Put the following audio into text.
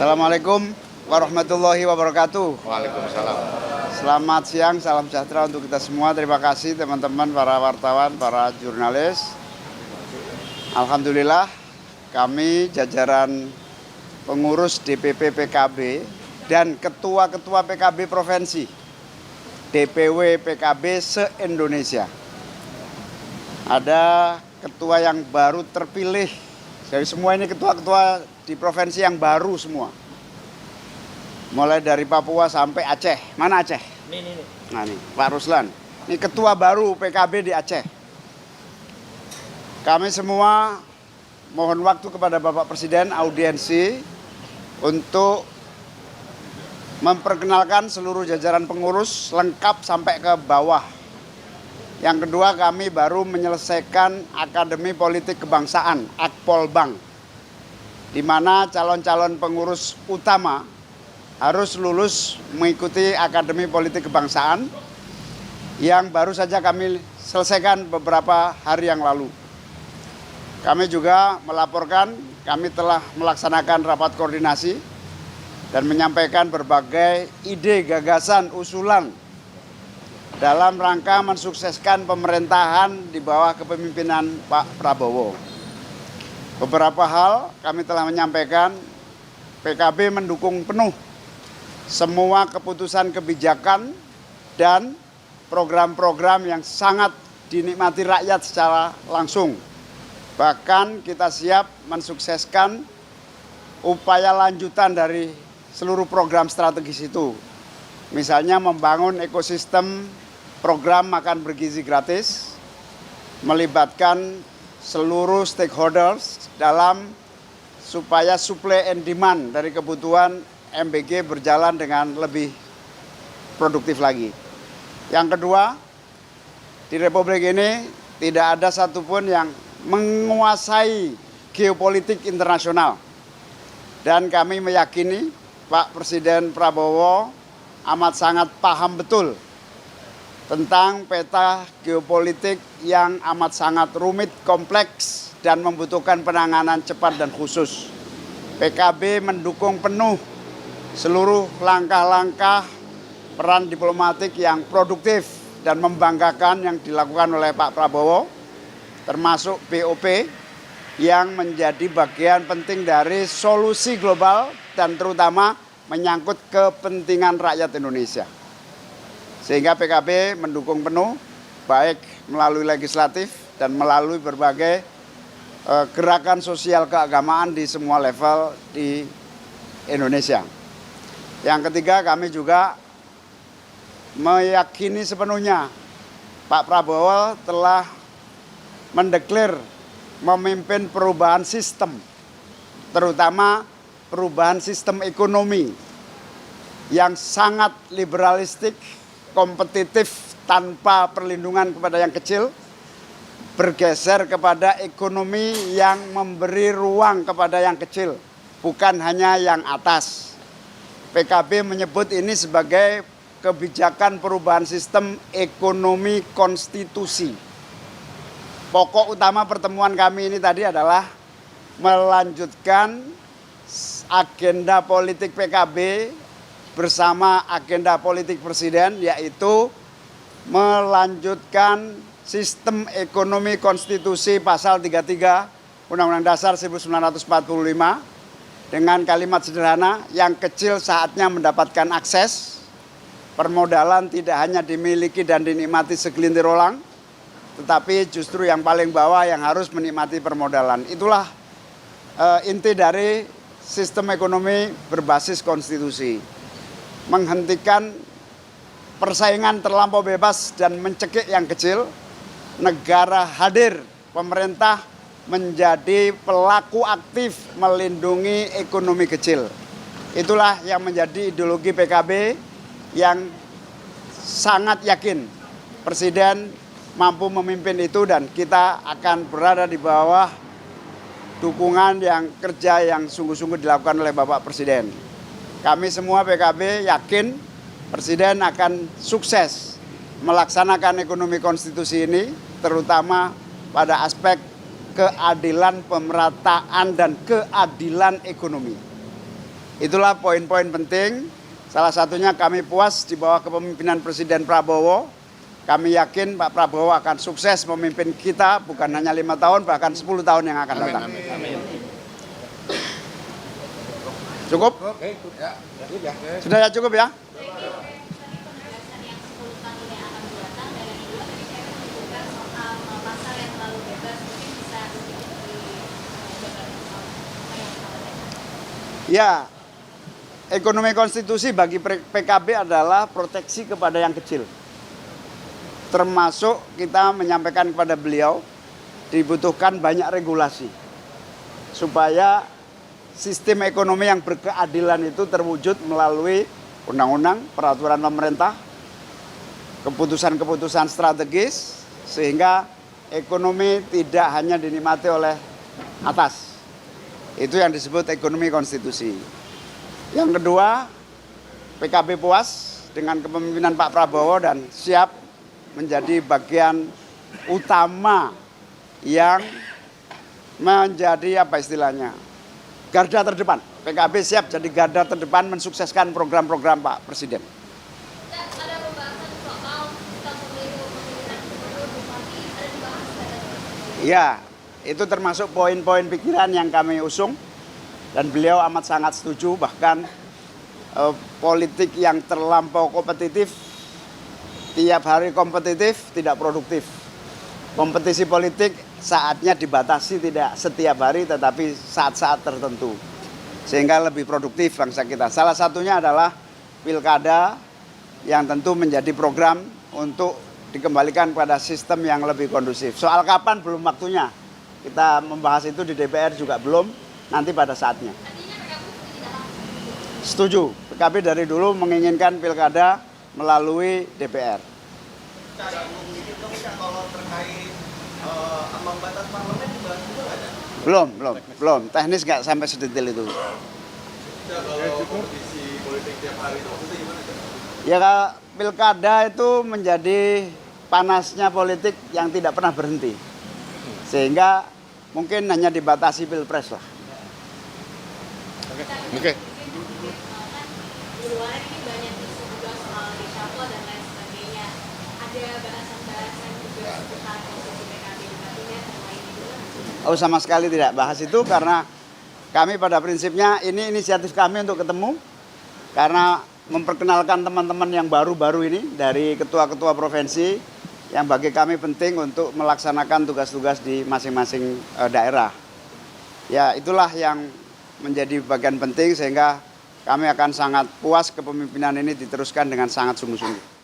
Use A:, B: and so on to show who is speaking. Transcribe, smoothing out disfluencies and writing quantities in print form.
A: Assalamualaikum warahmatullahi wabarakatuh.
B: Waalaikumsalam.
A: Selamat siang, salam sejahtera untuk kita semua. Terima kasih teman-teman para wartawan, para jurnalis. Alhamdulillah kami jajaran pengurus DPP PKB dan ketua-ketua PKB provinsi, DPW PKB se-Indonesia. Ada ketua yang baru terpilih. Dari semua ini ketua-ketua di provinsi yang baru semua. Mulai dari Papua sampai Aceh. Mana Aceh?
B: Ini.
A: Nah ini, Pak Ruslan. Ini ketua baru PKB di Aceh. Kami semua mohon waktu kepada Bapak Presiden audiensi untuk memperkenalkan seluruh jajaran pengurus lengkap sampai ke bawah. Yang kedua, kami baru menyelesaikan Akademi Politik Kebangsaan, Akpolbang, di mana calon-calon pengurus utama harus lulus mengikuti Akademi Politik Kebangsaan yang baru saja kami selesaikan beberapa hari yang lalu. Kami juga melaporkan, kami telah melaksanakan rapat koordinasi dan menyampaikan berbagai ide, gagasan, usulan dalam rangka mensukseskan pemerintahan di bawah kepemimpinan Pak Prabowo. Beberapa hal kami telah menyampaikan, PKB mendukung penuh semua keputusan kebijakan dan program-program yang sangat dinikmati rakyat secara langsung. Bahkan kita siap mensukseskan upaya lanjutan dari seluruh program strategis itu. Misalnya membangun ekosistem program makan bergizi gratis, melibatkan seluruh stakeholders dalam supaya supply and demand dari kebutuhan MBG berjalan dengan lebih produktif lagi. Yang kedua, di Republik ini tidak ada satupun yang menguasai geopolitik internasional. Dan kami meyakini Pak Presiden Prabowo amat sangat paham betul tentang peta geopolitik yang amat sangat rumit, kompleks, dan membutuhkan penanganan cepat dan khusus. PKB mendukung penuh seluruh langkah-langkah peran diplomatik yang produktif dan membanggakan yang dilakukan oleh Pak Prabowo, termasuk BOP yang menjadi bagian penting dari solusi global dan terutama menyangkut kepentingan rakyat Indonesia. Sehingga PKB mendukung penuh, baik melalui legislatif dan melalui berbagai gerakan sosial keagamaan di semua level di Indonesia. Yang ketiga, kami juga meyakini sepenuhnya Pak Prabowo telah mendeklar memimpin perubahan sistem, terutama perubahan sistem ekonomi yang sangat liberalistik, kompetitif tanpa perlindungan kepada yang kecil, bergeser kepada ekonomi yang memberi ruang kepada yang kecil, bukan hanya yang atas. PKB menyebut ini sebagai kebijakan perubahan sistem ekonomi konstitusi. Pokok utama pertemuan kami ini tadi adalah melanjutkan agenda politik PKB bersama agenda politik Presiden, yaitu melanjutkan sistem ekonomi konstitusi pasal 33 Undang-Undang Dasar 1945 dengan kalimat sederhana, yang kecil saatnya mendapatkan akses, permodalan tidak hanya dimiliki dan dinikmati segelintir orang, tetapi justru yang paling bawah yang harus menikmati permodalan. Itulah inti dari sistem ekonomi berbasis konstitusi. Menghentikan persaingan terlampau bebas dan mencekik yang kecil, negara hadir, pemerintah menjadi pelaku aktif melindungi ekonomi kecil. Itulah yang menjadi ideologi PKB yang sangat yakin Presiden mampu memimpin itu dan kita akan berada di bawah dukungan yang kerja yang sungguh-sungguh dilakukan oleh Bapak Presiden. Kami semua PKB yakin Presiden akan sukses melaksanakan ekonomi konstitusi ini, terutama pada aspek keadilan pemerataan dan keadilan ekonomi. Itulah poin-poin penting. Salah satunya kami puas di bawah kepemimpinan Presiden Prabowo. Kami yakin Pak Prabowo akan sukses memimpin kita bukan hanya 5 tahun, bahkan 10 tahun yang akan datang.
B: Amin.
A: Cukup? Sudah ya, cukup ya? Ya, ekonomi konstitusi bagi PKB adalah proteksi kepada yang kecil. Termasuk kita menyampaikan kepada beliau dibutuhkan banyak regulasi supaya sistem ekonomi yang berkeadilan itu terwujud melalui undang-undang, peraturan pemerintah, keputusan-keputusan strategis, sehingga ekonomi tidak hanya dinikmati oleh atas. Itu yang disebut ekonomi konstitusi. Yang kedua, PKB puas dengan kepemimpinan Pak Prabowo dan siap menjadi bagian utama yang menjadi apa istilahnya, garda terdepan. PKB siap jadi garda terdepan mensukseskan program-program Pak Presiden.
C: Ada pembahasan soal kita pemilu pemilihan gubernur bupati, ada dibahas nggak?
A: Ya, itu termasuk poin-poin pikiran yang kami usung dan beliau amat sangat setuju. Bahkan politik yang terlampau kompetitif, tiap hari kompetitif tidak produktif. Kompetisi politik saatnya dibatasi, tidak setiap hari tetapi saat-saat tertentu, sehingga lebih produktif bangsa kita. Salah satunya adalah pilkada yang tentu menjadi program untuk dikembalikan pada sistem yang lebih kondusif. Soal kapan belum waktunya, kita membahas itu di DPR juga belum, nanti pada saatnya. Setuju, PKB dari dulu menginginkan pilkada melalui DPR.
B: Kalau terkait ambang batas parlemen dibahas juga nggak ada?
A: Belum. Teknis nggak sampai sedetail itu.
B: Kalau kompetisi politik tiap hari itu maksudnya gimana?
A: Ya, pilkada itu menjadi panasnya politik yang tidak pernah berhenti. Sehingga mungkin hanya dibatasi pilpres lah.
B: Oke.
C: Di luar ini banyak isu juga soal reshuffle dan lain sebagainya. Ada bahasan-bahasan juga seputar posisi PKB di kabinet dan lain juga.
A: Oh, sama sekali tidak bahas itu karena kami pada prinsipnya ini inisiatif kami untuk ketemu karena memperkenalkan teman-teman yang baru-baru ini dari ketua-ketua provinsi yang bagi kami penting untuk melaksanakan tugas-tugas di masing-masing daerah. Ya, itulah yang menjadi bagian penting sehingga kami akan sangat puas kepemimpinan ini diteruskan dengan sangat sungguh-sungguh.